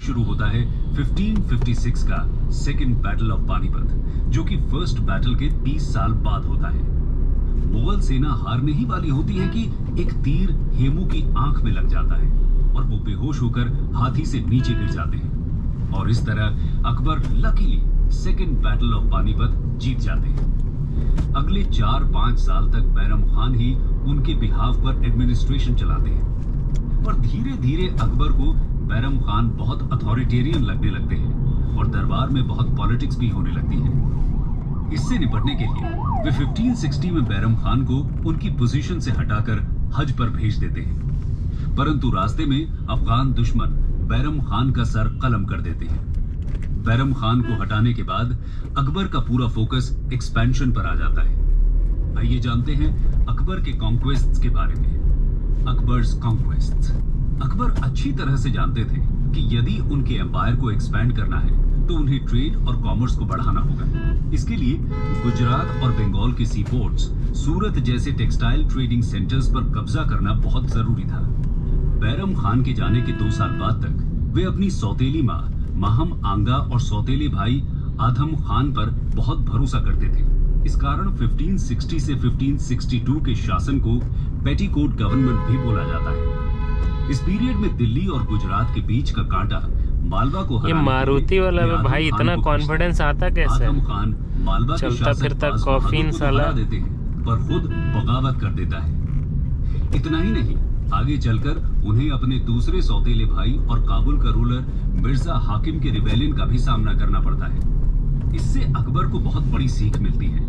शुरू होता है 1556 का सेकेंड बैटल ऑफ पानीपत, जो कि फर्स्ट बैटल के 30 साल बाद होता है। मुगल सेना हारने ही वाली होती है कि एक तीर हेमू की आंख में लग जाता है और वो बेहोश होकर हाथी से नीचे गिर जाते हैं और इस तरह Akbar luckily second battle of Panipat जीत जाते हैं। अगले 4-5 साल तक बैरम खान ही उनके बिहाफ पर एडमिनिस्ट्रेशन चलाते हैं, पर धीरे धीरे अकबर को बैरम खान बहुत अथॉरिटेरियन लगने लगते हैं और दरबार में बहुत पॉलिटिक्स भी होने लगती है। इससे निपटने के लिए वे 1560 में बैरम खान को उनकी पोजीशन से हटाकर हज पर भेज देते हैं, परंतु रास्ते में अफगान दुश्मन बैरम खान का सर कलम कर देते हैं। बैरम खान को हटाने के बाद अकबर का पूरा फोकस एक्सपेंशन पर आ जाता है। आइए जानते हैं अकबर के कॉन्क्वेस्ट्स के बारे में। अकबर्स कॉन्क्वेस्ट्स। अकबर अच्छी तरह से जानते थे कि यदि उनके एम्पायर को एक्सपैंड करना है तो उन्हें ट्रेड और कॉमर्स को बढ़ाना होगा। इसके लिए गुजरात और बंगाल के सी पोर्ट्स, सूरत जैसे टेक्सटाइल ट्रेडिंग सेंटर्स पर कब्जा करना बहुत जरूरी था। बैरम खान के जाने के 2 साल बाद तक वे अपनी सौतेली माँ माहम आंगा और सौतेले भाई आधम खान पर बहुत भरोसा करते थे। इस कारण 1560 से 1562 के शासन को पेटीकोट गवर्नमेंट भी बोला जाता है। इस पीरियड में दिल्ली और गुजरात के बीच का कांटा मालवा को ये मारुति वाला में भाई इतना कॉन्फिडेंस आता कैसे? आजम खान मालवा के चलता फिरता कॉफीन साला देते हैं पर खुद बगावत कर देता है। इतना ही नहीं, आगे चलकर उन्हें अपने दूसरे सौतेले भाई और काबुल का रूलर मिर्जा हाकिम के रिबेलियन का भी सामना करना पड़ता है। इससे अकबर को बहुत बड़ी सीख मिलती है।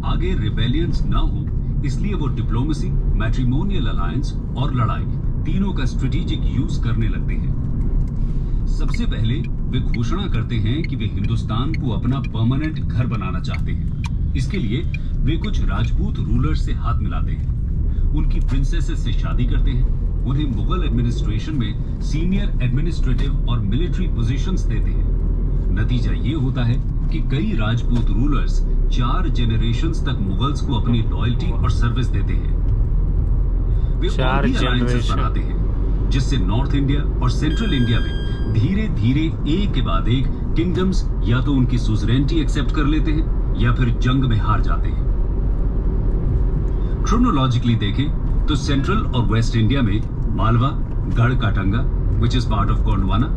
आगे रिबेलियंस ना हो इसलिए वो डिप्लोमेसी, मैट्रिमोनियल अलायंस और लड़ाई तीनों का स्ट्रेटेजिक यूज करने लगते हैं। सबसे पहले वे घोषणा करते हैं कि वे हिंदुस्तान को अपना परमानेंट घर बनाना चाहते हैं। इसके लिए वे कुछ राजपूत रूलर्स से हाथ मिलाते हैं, उनकी प्रिंसेसेस से शादी करते हैं, उन्हें मुगल एडमिनिस्ट्रेशन में सीनियर एडमिनिस्ट्रेटिव और मिलिट्री पोजीशंस देते हैं। नतीजा ये होता है कि कई राजपूत रूलर्स 4 जनरेशंस तक मुगल्स को अपनी लॉयल्टी और सर्विस देते हैं। वे और भी अलायंसेस बनाते हैं, जिससे नॉर्थ इंडिया और सेंट्रल इंडिया में धीरे धीरे एक के बाद एक किंगडम्स या तो उनकी सुजरेनिटी एक्सेप्ट कर लेते हैं या फिर जंग में हार जाते हैं। क्रोनोलॉजिकली देखें तो सेंट्रल और वेस्ट इंडिया में Malwa, Garh Katanga which is part of Gondwana,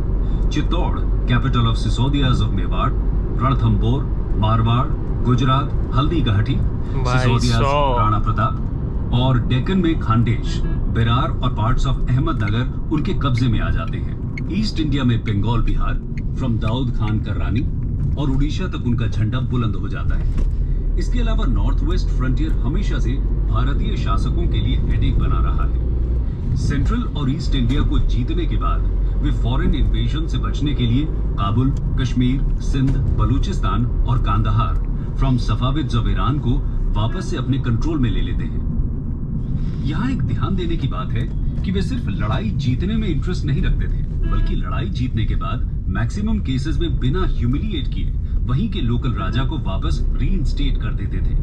Chittor capital of Sisodias of Mewar, Ranthambore, Marwar, Gujarat, Haldi Ghati, सिसोदियाज, Rana Pratap और डेक्कन में खानदेश, बेरार और पार्ट्स ऑफ अहमदनगर उनके कब्जे में आ जाते हैं। ईस्ट इंडिया में बंगाल, बिहार फ्रॉम दाऊद खान करानी और उड़ीसा तक उनका झंडा बुलंद हो जाता है। इसके अलावा नॉर्थ वेस्ट फ्रंटियर हमेशा से भारतीय शासकों के लिए हेडेक बना रहा है। सेंट्रल और ईस्ट इंडिया को जीतने के बाद वे फॉरेन इन्वेजन से बचने के लिए काबुल, कश्मीर, सिंध, बलूचिस्तान और कांदाहार फ्रॉम सफाविद्स ऑफ ईरान को वापस से अपने कंट्रोल में ले लेते हैं। यहाँ एक ध्यान देने की बात है कि वे सिर्फ लड़ाई जीतने में इंटरेस्ट नहीं रखते थे, बल्कि लड़ाई जीतने के बाद मैक्सिमम केसेस में बिना ह्यूमिलिएट किए वहीं के लोकल राजा को वापस रीइंस्टेट कर देते थे।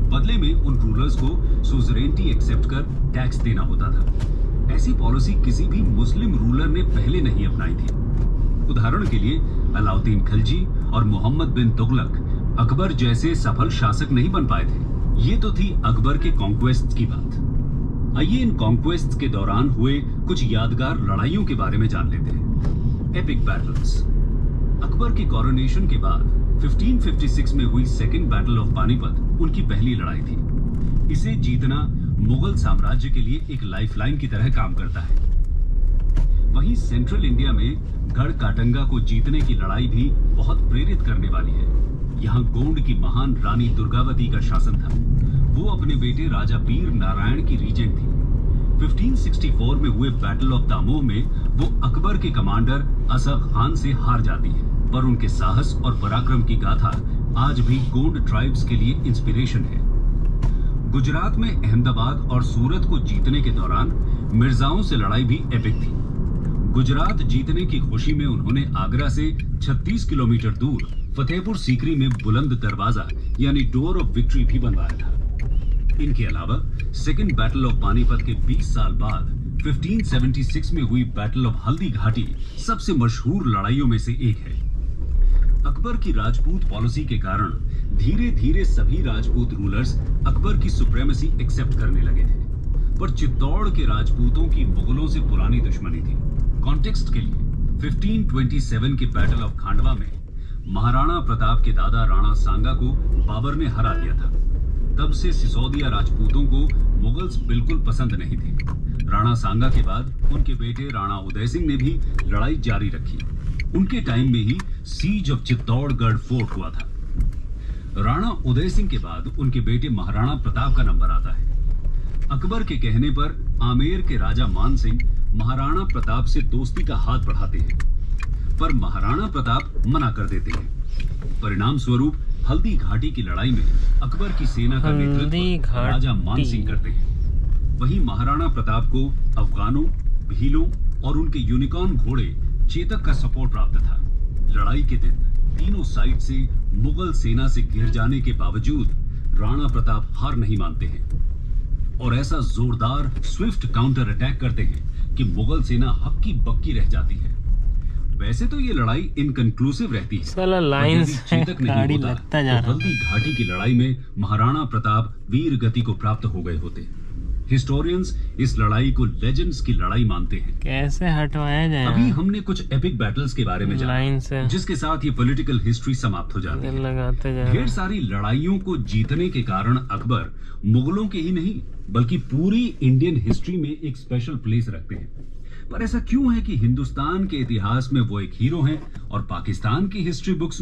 बदले में उन रूलर्स को सुजरेनिटी एक्सेप्ट कर टैक्स देना होता था। ऐसी पॉलिसी किसी भी मुस्लिम रूलर ने पहले नहीं अपनाई थी। उदाहरण के लिए अलाउद्दीन खिलजी और मोहम्मद बिन तुगलक अकबर जैसे सफल शासक नहीं बन पाए थे। ये तो थी अकबर के कॉन्क्वेस्ट की बात। आइए इन कॉन्क्वेस्ट के दौरान हुए कुछ यादगार लड़ाइयों के बारे में जान लेते हैं। Epic battles. अकबर के कोरोनेशन के बाद 1556 में हुई सेकेंड बैटल ऑफ पानीपत उनकी पहली लड़ाई थी। इसे जीतना मुगल साम्राज्य के लिए एक लाइफलाइन की तरह काम करता है। वहीं सेंट्रल इंडिया में गढ़ काटंगा को जीतने की लड़ाई भी बहुत प्रेरित करने वाली है। यहाँ गोंड की महान रानी दुर्गावती का शासन था। वो अपने बेटे राजा वीर नारायण की रीजेंट थी। 1564 में हुए बैटल ऑफ दामोह में वो अकबर के कमांडर असफ खान से हार जाती है, पर उनके साहस और पराक्रम की गाथा आज भी गोंड ट्राइब्स के लिए इंस्पिरेशन है। गुजरात में अहमदाबाद और सूरत को जीतने के दौरान मिर्जाओं से लड़ाई भी एपिक थी। गुजरात जीतने की खुशी में उन्होंने आगरा से 36 किलोमीटर दूर फतेहपुर सीकरी में बुलंद दरवाजा यानी डोर ऑफ विक्ट्री भी बनवाया था। इनके अलावा सेकेंड बैटल ऑफ पानीपत के 20 साल बाद 1576 में हुई बैटल ऑफ हल्दी घाटी सबसे मशहूर लड़ाइयों में से एक है। अकबर की राजपूत पॉलिसी के कारण धीरे धीरे सभी राजपूत रूलर्स अकबर की सुप्रीमेसी एक्सेप्ट करने लगे थे, पर चित्तौड़ के राजपूतों की मुगलों से पुरानी दुश्मनी थी। कॉन्टेक्स्ट के लिए 1527 के बैटल ऑफ खांडवा में महाराणा प्रताप के दादा राणा सांगा को बाबर ने हरा दिया था। तब से सिसोदिया राजपूतों को मुगल्स बिल्कुल पसंद नहीं थे। राणा सांगा के बाद उनके बेटे राणा उदय सिंह ने भी लड़ाई जारी रखी। उनके टाइम में he sees of Chittorgarh fort हुआ था। राणा उदय सिंह के बाद उनके बेटे महाराणा प्रताप का नंबर आता है। अकबर के कहने पर आमेर के राजा मान सिंह महाराणा प्रताप से दोस्ती का हाथ बढ़ाते हैं, पर महाराणा प्रताप मना कर देते हैं। परिणाम स्वरूप हल्दी घाटी की लड़ाई में अकबर की सेना का नेतृत्व राजा मान सिंह करते हैं। वहीं महाराणा प्रताप को अफगानों, भीलों और उनके यूनिकॉर्न घोड़े चेतक का सपोर्ट प्राप्त था। लड़ाई के दिन तीनों साइड से मुगल सेना से घिर जाने के बावजूद राणा प्रताप हार नहीं मानते हैं और ऐसा जोरदार स्विफ्ट काउंटर अटैक करते हैं कि मुगल सेना हक्की बक्की रह जाती है। वैसे तो ये लड़ाई इनकंक्लूसिव रहती है। साला लाइंस चेतक नहीं होता लगता जा तो हल्दी घाटी की लड़ाई में महाराणा प्रताप वीर गति को प्राप्त हो गए होते। हिस्टोरियंस इस लड़ाई को लेजेंड्स की लड़ाई मानते हैं। कैसे हटवाया जाए? अभी हमने कुछ एपिक बैटल्स के बारे में लाइन से जाना, जिसके साथ ये पॉलिटिकल हिस्ट्री समाप्त हो जाती है। लगाते जा ढेर सारी लड़ाइयों को जीतने के कारण अकबर मुगलों के ही नहीं बल्कि पूरी इंडियन हिस्ट्री में एक स्पेशल प्लेस रखते हैं। पर ऐसा क्यों है कि हिंदुस्तान के इतिहास में वो एक हीरो हैं और पाकिस्तान की हिस्ट्री बुक्स